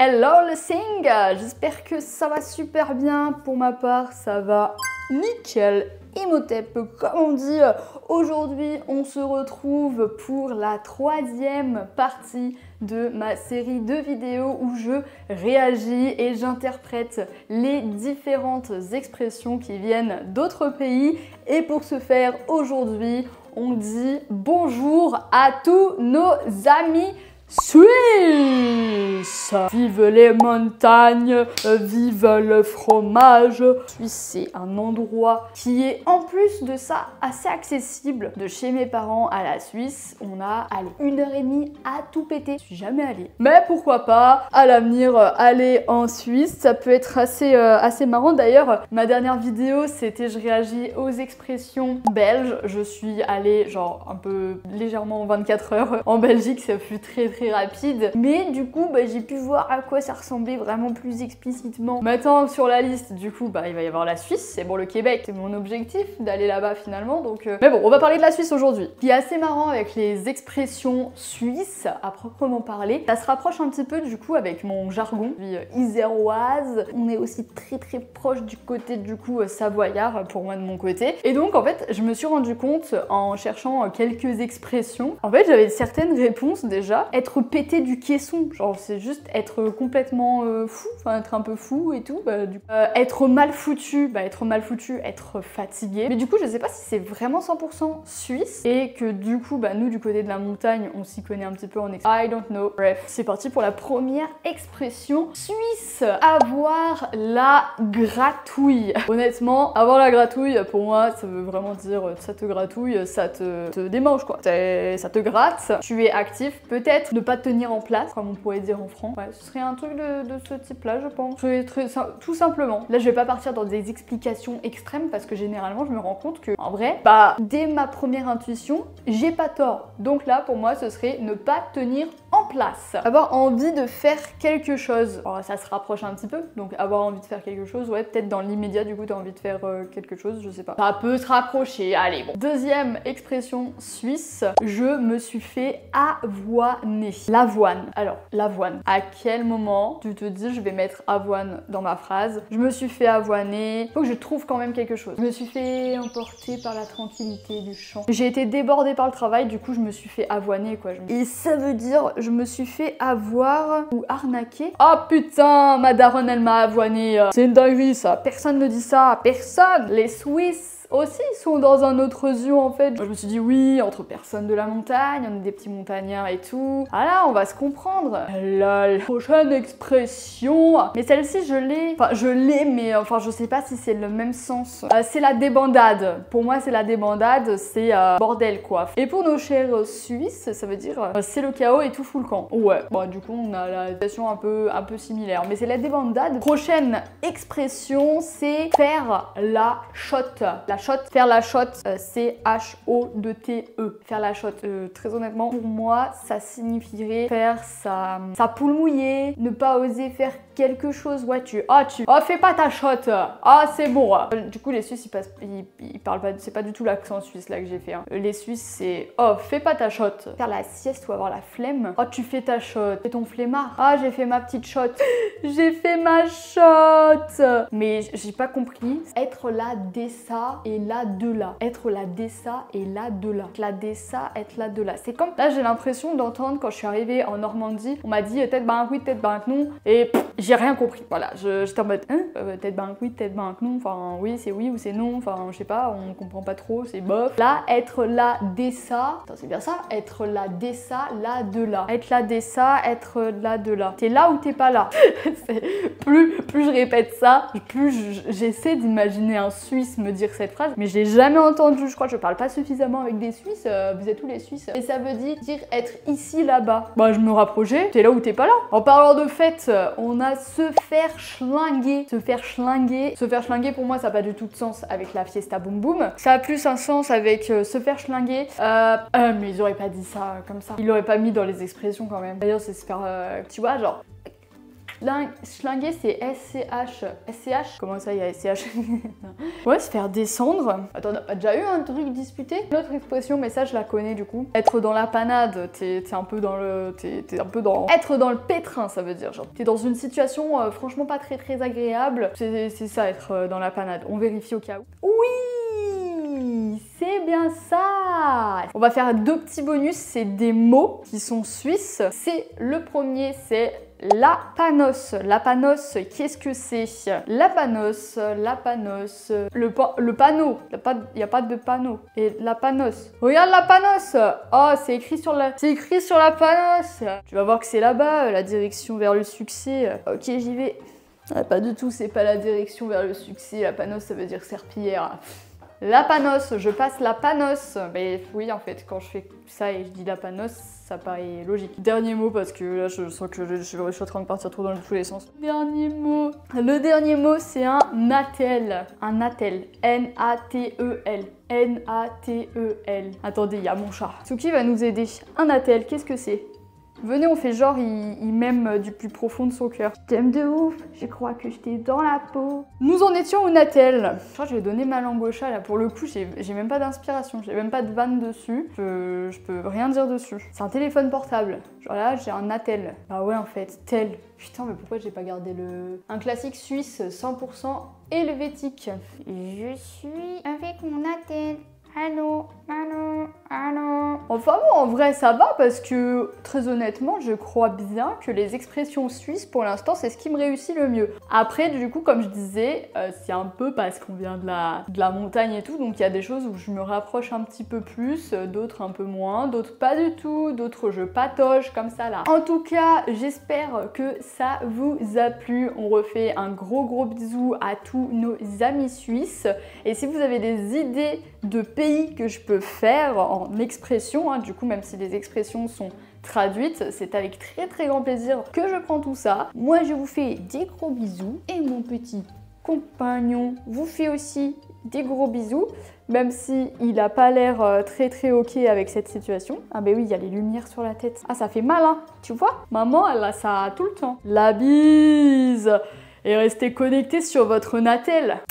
Hello le sing, j'espère que ça va super bien. Pour ma part, ça va nickel. Imhotep, comme on dit, aujourd'hui on se retrouve pour la 3e partie de ma série de vidéos où je réagis et j'interprète les différentes expressions qui viennent d'autres pays. Et pour ce faire, aujourd'hui, on dit bonjour à tous nos amis Suisse. Vive les montagnes, vive le fromage. Suisse, c'est un endroit qui est en plus de ça assez accessible. De chez mes parents à la Suisse, on a allez, 1h30 à tout péter. Je suis jamais allée. Mais pourquoi pas, à l'avenir, aller en Suisse, ça peut être assez marrant. D'ailleurs, ma dernière vidéo, c'était je réagis aux expressions belges. Je suis allée genre un peu légèrement 24 heures en Belgique, ça fut très rapide, mais du coup j'ai pu voir à quoi ça ressemblait vraiment plus explicitement. Maintenant sur la liste du coup il va y avoir la Suisse, c'est bon le Québec, c'est mon objectif d'aller là-bas finalement donc mais bon on va parler de la Suisse aujourd'hui. Ce qui est assez marrant avec les expressions suisses à proprement parler, ça se rapproche un petit peu du coup avec mon jargon, je suis iséroise, on est aussi très proche du côté du coup savoyard pour moi de mon côté, et donc en fait je me suis rendu compte en cherchant quelques expressions, en fait j'avais certaines réponses déjà. Être pété du caisson, genre c'est juste être complètement fou, enfin être un peu fou et tout, être mal foutu, être fatigué. Mais du coup je sais pas si c'est vraiment 100% suisse et que du coup nous du côté de la montagne on s'y connaît un petit peu en I don't know. Bref, c'est parti pour la première expression suisse. Avoir la gratouille. Honnêtement, avoir la gratouille pour moi ça veut vraiment dire ça te gratouille, ça te démange quoi. Ça te gratte, tu es actif, peut-être ne pas tenir en place, comme on pourrait dire en France. Ouais, ce serait un truc de ce type-là, je pense. Tout simplement. Là, je vais pas partir dans des explications extrêmes parce que généralement, je me rends compte que, en vrai, dès ma première intuition, j'ai pas tort. Donc là, pour moi, ce serait ne pas tenir en place. Avoir envie de faire quelque chose. Alors, ça se rapproche un petit peu. Donc, avoir envie de faire quelque chose, ouais, peut-être dans l'immédiat, du coup, t'as envie de faire quelque chose, je sais pas. Ça peut se rapprocher. Allez, bon. Deuxième expression suisse, je me suis fait avoiner. L'avoine. Alors, l'avoine. À quel moment tu te dis je vais mettre avoine dans ma phrase? Je me suis fait avoiner. Faut que je trouve quand même quelque chose. Je me suis fait emporter par la tranquillité du champ. J'ai été débordée par le travail, du coup je me suis fait avoiner quoi. Et ça veut dire je me suis fait avoir ou arnaquer. Oh putain, ma daronne elle m'a avoiné. C'est une dinguerie ça. Personne ne dit ça. Personne. Les Suisses aussi ils sont dans un autre zoo en fait. Moi, je me suis dit oui, entre personnes de la montagne, on est des petits montagnards et tout. Ah là, on va se comprendre. Lol. Prochaine expression. Mais celle-ci je l'ai. Enfin je l'ai mais enfin je sais pas si c'est le même sens. C'est la débandade. Pour moi c'est la débandade, c'est bordel quoi. Et pour nos chers Suisses, ça veut dire c'est le chaos et tout fout le camp. Ouais, bon du coup on a la situation un peu similaire. Mais c'est la débandade. Prochaine expression, c'est faire la shot. Faire la shot, c'est H-O-T-E. Faire la shot. Très honnêtement, pour moi, ça signifierait faire sa poule mouillée, ne pas oser faire quelque chose. Ouais, fais pas ta shot. C'est bon. Du coup, les Suisses, ils parlent pas, c'est pas du tout l'accent suisse là que j'ai fait. Hein. Les Suisses, c'est fais pas ta shot. Faire la sieste ou avoir la flemme. Tu fais ta shot. Fais ton flemmard. J'ai fait ma petite shot. J'ai fait ma shot. Mais j'ai pas compris. Être là, dès ça et là de là. Être là dès ça et là de là. La dès ça, être là de là. C'est comme là j'ai l'impression d'entendre quand je suis arrivée en Normandie, on m'a dit tête ben oui, tête ben non et j'ai rien compris. Voilà, j'étais en mode tête ben oui, tête ben non. Enfin oui, c'est oui ou c'est non. Enfin je sais pas, on comprend pas trop, c'est bof. Là, être là dès ça. Attends, c'est bien ça. Être là dès ça, là de là. Être là dès ça, être là de là. T'es là ou t'es pas là. plus je répète ça, plus j'essaie d'imaginer un Suisse me dire cette phrase, mais je l'ai jamais entendu. Je crois que je parle pas suffisamment avec des Suisses. Vous êtes tous les Suisses. Et ça veut dire être ici, là-bas. Je me rapprochais. T'es là ou t'es pas là. En parlant de fête, on a se faire schlinguer. Se faire schlinguer. Se faire schlinguer, pour moi, ça n'a pas du tout de sens avec la fiesta boum boum. Ça a plus un sens avec se faire schlinguer. Mais ils auraient pas dit ça comme ça. Ils l'auraient pas mis dans les expressions quand même. D'ailleurs, c'est se faire, tu vois, genre... Schlinguer, c'est SCH. SCH? Comment ça, il y a SCH? Ouais, se faire descendre. Attends, on n'a pas déjà eu un truc disputé? Une autre expression, mais ça, je la connais du coup. Être dans la panade, t'es un peu dans le... T'es un peu dans... Être dans le pétrin, ça veut dire. Genre, t'es dans une situation franchement pas très agréable. C'est ça, être dans la panade. On vérifie au cas où. Oui! C'est bien ça! On va faire 2 petits bonus, c'est des mots qui sont suisses. C'est le premier, c'est la panos. La panos, qu'est-ce que c'est? La panos, le panneau. Il n'y a pas de panneau. Et la panos. Regarde la panos! Oh, c'est écrit sur la panos! Tu vas voir que c'est là-bas, la direction vers le succès. Ok, j'y vais. Ah, pas du tout, c'est pas la direction vers le succès. La panos, ça veut dire serpillière. La panos, je passe la panos. Mais oui, en fait, quand je fais ça et je dis la panos, ça paraît logique. Dernier mot, parce que là, je sens que je suis en train de partir trop dans tous les sens. Dernier mot. Le dernier mot, c'est un attel. Un attel. N-A-T-E-L. N-A-T-E-L. Attendez, il y a mon chat. Suki va nous aider. Un attel, qu'est-ce que c'est? Venez, on fait genre, il m'aime du plus profond de son cœur. Je t'aime de ouf, je crois que je t'ai dans la peau. Nous en étions au Natel. Je crois que je vais donner ma langue au chat là. Pour le coup, j'ai même pas d'inspiration, j'ai même pas de vanne dessus. Je peux rien dire dessus. C'est un téléphone portable. Genre là, j'ai un Natel. Bah ouais, en fait, tel. Putain, mais pourquoi j'ai pas gardé le... Un classique suisse 100% helvétique. Je suis avec mon Natel. Allô, allô, allô. Enfin bon, en vrai ça va parce que très honnêtement, je crois bien que les expressions suisses pour l'instant c'est ce qui me réussit le mieux. Après du coup comme je disais, c'est un peu parce qu'on vient de la montagne et tout, donc il y a des choses où je me rapproche un petit peu plus, d'autres un peu moins, d'autres pas du tout, d'autres je patauge comme ça là. En tout cas, j'espère que ça vous a plu. On refait un gros bisou à tous nos amis suisses. Et si vous avez des idées de pays que je peux faire en expression, du coup même si les expressions sont traduites, c'est avec très grand plaisir que je prends tout ça. Moi je vous fais des gros bisous et mon petit compagnon vous fait aussi des gros bisous, même si il a pas l'air très ok avec cette situation. Ah bah oui, il y a les lumières sur la tête. Ah ça fait mal hein, tu vois? Maman elle a ça tout le temps. La bise! Et restez connectés sur votre Natel.